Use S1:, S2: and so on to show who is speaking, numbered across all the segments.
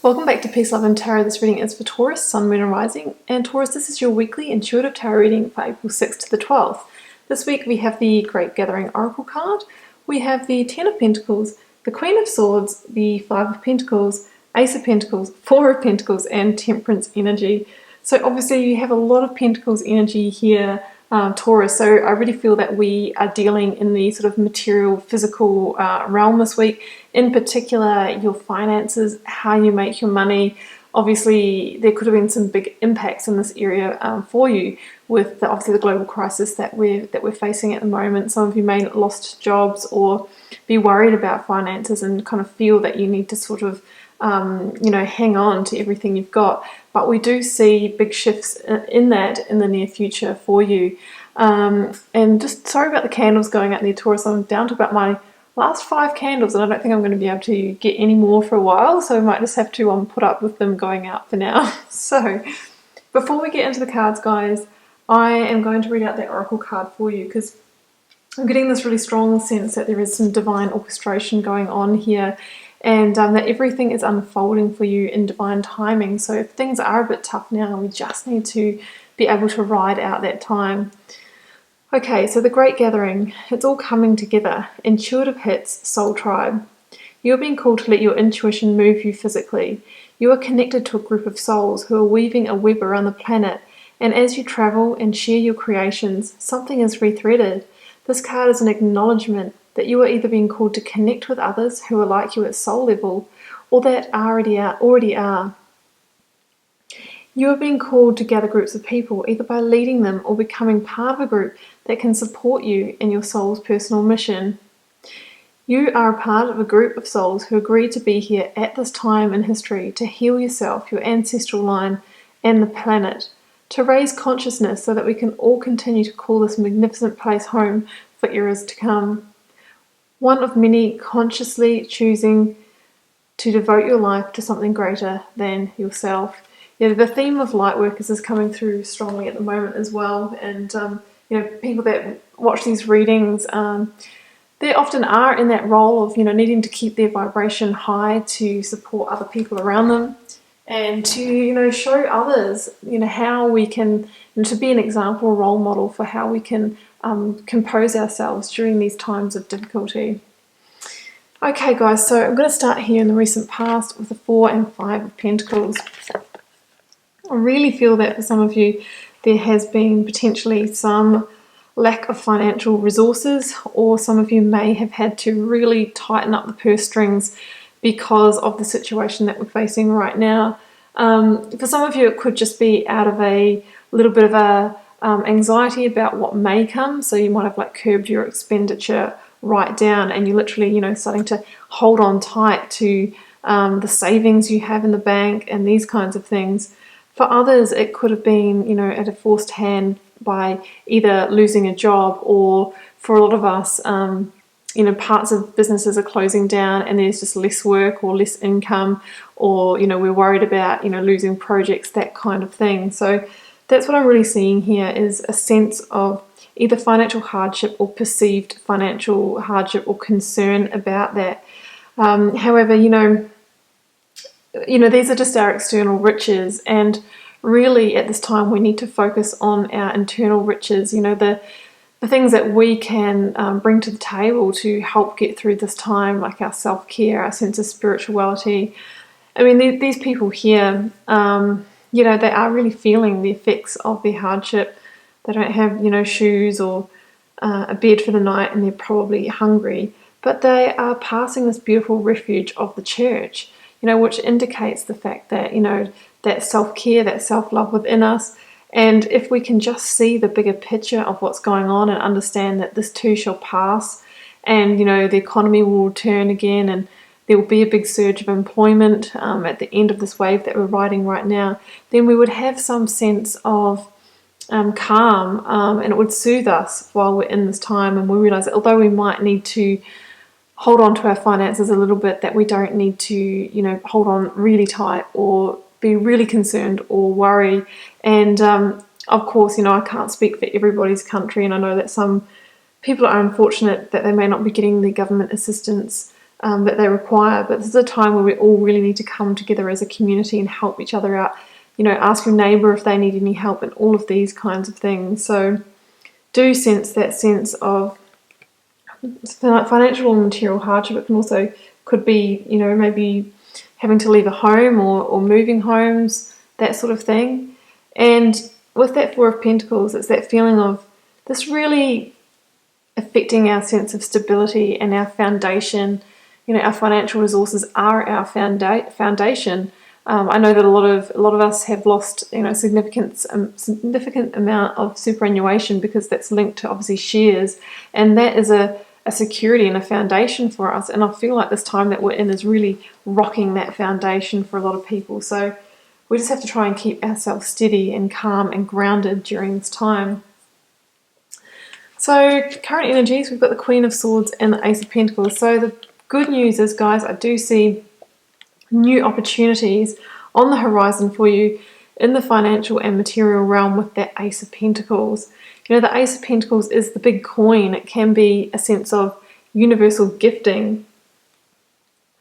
S1: Welcome back to Peace, Love and Tarot. This reading is for Taurus, Sun, Moon and Rising. And Taurus, this is your weekly intuitive tarot reading for April 6th to the 12th. This week we have the Great Gathering Oracle card. We have the Ten of Pentacles, the Queen of Swords, the Five of Pentacles, Ace of Pentacles, Four of Pentacles and Temperance energy. So obviously you have a lot of Pentacles energy here, Taurus. So I really feel that we are dealing in the sort of material, physical realm this week. In particular, your finances, how you make your money. Obviously, there could have been some big impacts in this area for you with obviously the global crisis that we're facing at the moment. Some of you may have lost jobs or be worried about finances and kind of feel that you need to sort of hang on to everything you've got. But we do see big shifts in that in the near future for you. And just sorry about the candles going out there, Taurus. I'm down to about my last 5 candles and I don't think I'm going to be able to get any more for a while, so I might just have to put up with them going out for now. So before we get into the cards, guys, I am going to read out that oracle card for you because I'm getting this really strong sense that there is some divine orchestration going on here, and that everything is unfolding for you in divine timing. So if things are a bit tough now, we just need to be able to ride out that time. Okay, so the Great Gathering, it's all coming together. Intuitive hits, soul tribe. You're being called to let your intuition move you physically. You are connected to a group of souls who are weaving a web around the planet, and as you travel and share your creations, something is rethreaded. This card is an acknowledgement that you are either being called to connect with others who are like you at soul level, or that already are. You are being called to gather groups of people, either by leading them or becoming part of a group that can support you in your soul's personal mission. You are a part of a group of souls who agreed to be here at this time in history to heal yourself, your ancestral line, and the planet, to raise consciousness so that we can all continue to call this magnificent place home for eras to come. One of many consciously choosing to devote your life to something greater than yourself. Yeah, the theme of light workers is coming through strongly at the moment as well, and people that watch these readings, they often are in that role of needing to keep their vibration high to support other people around them, and to show others how we can, to be an example, role model for how we can compose ourselves during these times of difficulty. Okay, guys, so I'm going to start here in the recent past with the 4 and 5 of Pentacles. I really feel that for some of you there has been potentially some lack of financial resources, or some of you may have had to really tighten up the purse strings because of the situation that we're facing right now. For some of you it could just be out of a little bit of a anxiety about what may come, so you might have curbed your expenditure right down, and you're literally starting to hold on tight to the savings you have in the bank and these kinds of things. For others, it could have been, at a forced hand by either losing a job, or for a lot of us, parts of businesses are closing down and there's just less work or less income, or, we're worried about, losing projects, that kind of thing. So that's what I'm really seeing here, is a sense of either financial hardship or perceived financial hardship or concern about that. However, these are just our external riches, and really at this time we need to focus on our internal riches, the things that we can bring to the table to help get through this time, like our self-care, our sense of spirituality. I mean, these people here, they are really feeling the effects of their hardship. They don't have, shoes or a bed for the night, and they're probably hungry, but they are passing this beautiful refuge of the church, which indicates the fact that, that self-care, that self-love within us. And if we can just see the bigger picture of what's going on and understand that this too shall pass, and, the economy will return again, and there will be a big surge of employment at the end of this wave that we're riding right now, then we would have some sense of calm, and it would soothe us while we're in this time, and we realize that although we might need to hold on to our finances a little bit, that we don't need to, hold on really tight or be really concerned or worry. And of course, I can't speak for everybody's country, and I know that some people are unfortunate that they may not be getting the government assistance that they require. But this is a time where we all really need to come together as a community and help each other out. Ask your neighbour if they need any help and all of these kinds of things. So do sense that sense of financial and material hardship. It can also could be, maybe having to leave a home or moving homes, that sort of thing. And with that Four of Pentacles, it's that feeling of this really affecting our sense of stability and our foundation. Our financial resources are our foundation. I know that a lot of us have lost, significant amount of superannuation because that's linked to obviously shares, and that is a security and a foundation for us. And I feel like this time that we're in is really rocking that foundation for a lot of people. So we just have to try and keep ourselves steady and calm and grounded during this time. So current energies, we've got the Queen of Swords and the Ace of Pentacles. So the good news is, guys, I do see new opportunities on the horizon for you in the financial and material realm with that Ace of Pentacles. The Ace of Pentacles is the big coin. It can be a sense of universal gifting.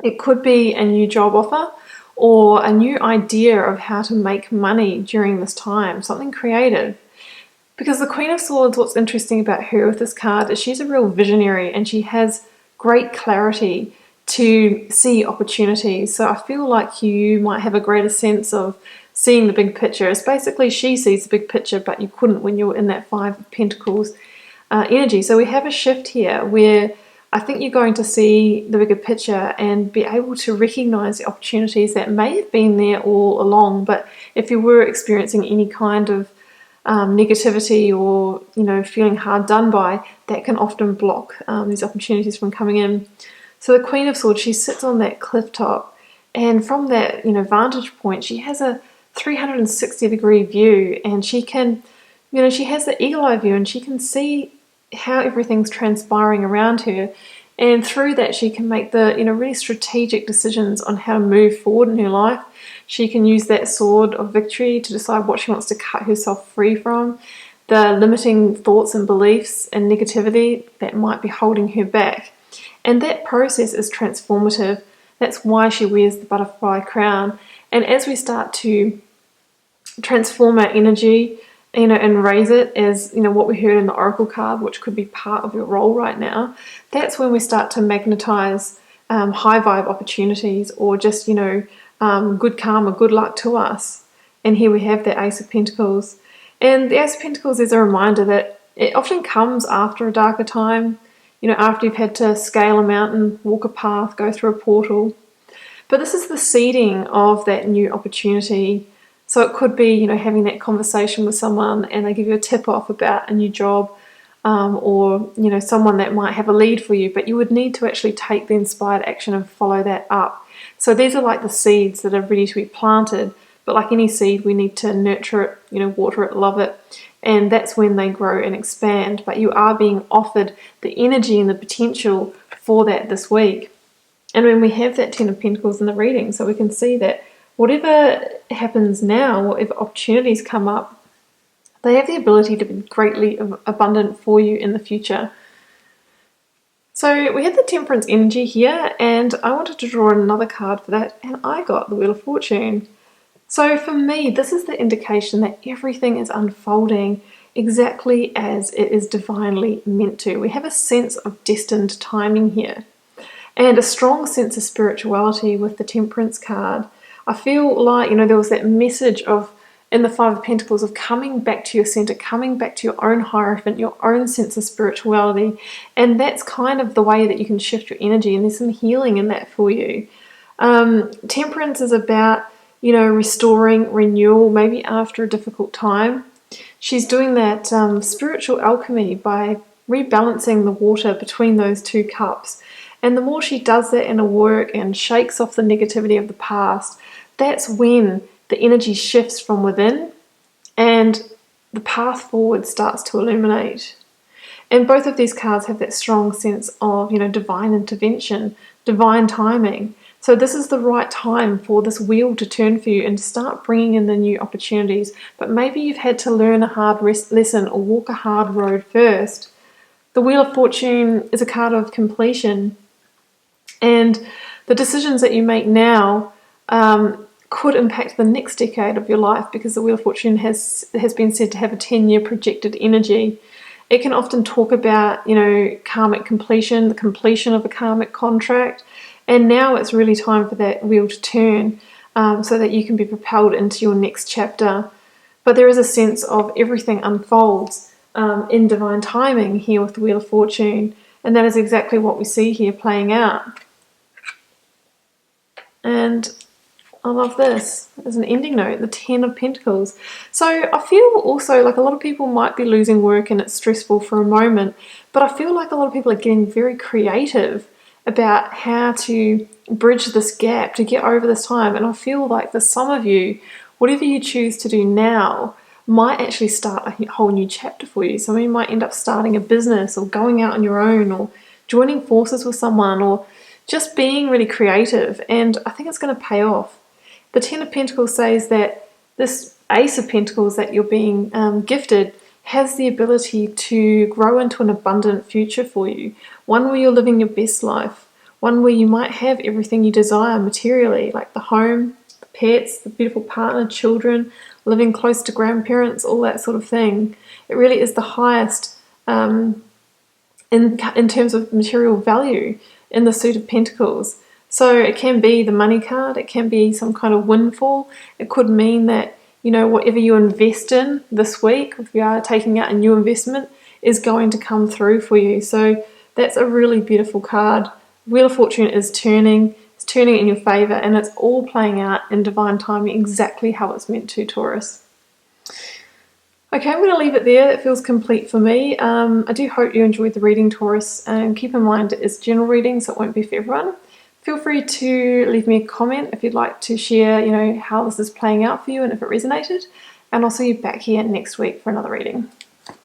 S1: It could be a new job offer or a new idea of how to make money during this time, something creative. Because the Queen of Swords, what's interesting about her with this card is she's a real visionary and she has great clarity to see opportunities. So I feel like you might have a greater sense of seeing the big picture. It's basically she sees the big picture, but you couldn't when you were in that Five of Pentacles energy. So we have a shift here where I think you're going to see the bigger picture and be able to recognize the opportunities that may have been there all along. But if you were experiencing any kind of negativity or feeling hard done by, that can often block these opportunities from coming in. So the Queen of Swords, she sits on that cliff top, and from that vantage point, she has a 360-degree view, and she can, she has the eagle eye view, and she can see how everything's transpiring around her, and through that she can make the really strategic decisions on how to move forward in her life. She can use that sword of victory to decide what she wants to cut herself free from, the limiting thoughts and beliefs and negativity that might be holding her back. And that process is transformative. That's why she wears the butterfly crown. And as we start to transform our energy, and raise it as, what we heard in the Oracle card, which could be part of your role right now, that's when we start to magnetize high vibe opportunities or just, good karma, good luck to us. And here we have the Ace of Pentacles. And the Ace of Pentacles is a reminder that it often comes after a darker time, after you've had to scale a mountain, walk a path, go through a portal. But this is the seeding of that new opportunity. So it could be, having that conversation with someone and they give you a tip off about a new job, or, someone that might have a lead for you, but you would need to actually take the inspired action and follow that up. So these are like the seeds that are ready to be planted, but like any seed, we need to nurture it, water it, love it, and that's when they grow and expand. But you are being offered the energy and the potential for that this week. And when we have that Ten of Pentacles in the reading, so we can see that whatever happens now, whatever opportunities come up, they have the ability to be greatly abundant for you in the future. So we had the Temperance energy here, and I wanted to draw another card for that, and I got the Wheel of Fortune. So for me, this is the indication that everything is unfolding exactly as it is divinely meant to. We have a sense of destined timing here, and a strong sense of spirituality with the Temperance card. I feel like, there was that message of, in the Five of Pentacles, of coming back to your center, coming back to your own Hierophant, your own sense of spirituality. And that's kind of the way that you can shift your energy. And there's some healing in that for you. Temperance is about, restoring, renewal, maybe after a difficult time. She's doing that spiritual alchemy by rebalancing the water between those two cups. And the more she does that in her work and shakes off the negativity of the past, that's when the energy shifts from within and the path forward starts to illuminate. And both of these cards have that strong sense of, divine intervention, divine timing. So this is the right time for this wheel to turn for you and to start bringing in the new opportunities. But maybe you've had to learn a hard lesson or walk a hard road first. The Wheel of Fortune is a card of completion. And the decisions that you make now could impact the next decade of your life, because the Wheel of Fortune has been said to have a 10-year projected energy. It can often talk about, karmic completion, the completion of a karmic contract, and now it's really time for that wheel to turn so that you can be propelled into your next chapter. But there is a sense of everything unfolds in divine timing here with the Wheel of Fortune, and that is exactly what we see here playing out. And I love this as an ending note, the 10 of Pentacles. So I feel also like a lot of people might be losing work and it's stressful for a moment, but I feel like a lot of people are getting very creative about how to bridge this gap to get over this time. And I feel like for some of you, whatever you choose to do now might actually start a whole new chapter for you. Some of you might end up starting a business or going out on your own or joining forces with someone or just being really creative. And I think it's going to pay off. The 10 of Pentacles says that this Ace of Pentacles that you're being gifted has the ability to grow into an abundant future for you. One where you're living your best life. One where you might have everything you desire materially, like the home, the pets, the beautiful partner, children, living close to grandparents, all that sort of thing. It really is the highest in terms of material value in the suit of Pentacles. So it can be the money card, it can be some kind of windfall. It could mean that, whatever you invest in this week, if you are taking out a new investment, is going to come through for you. So that's a really beautiful card. Wheel of Fortune is turning, it's turning in your favor, and it's all playing out in divine timing exactly how it's meant to, Taurus. Okay, I'm going to leave it there. It feels complete for me. I do hope you enjoyed the reading, Taurus, and keep in mind it is general reading, so it won't be for everyone. Feel free to leave me a comment if you'd like to share, how this is playing out for you and if it resonated. And I'll see you back here next week for another reading.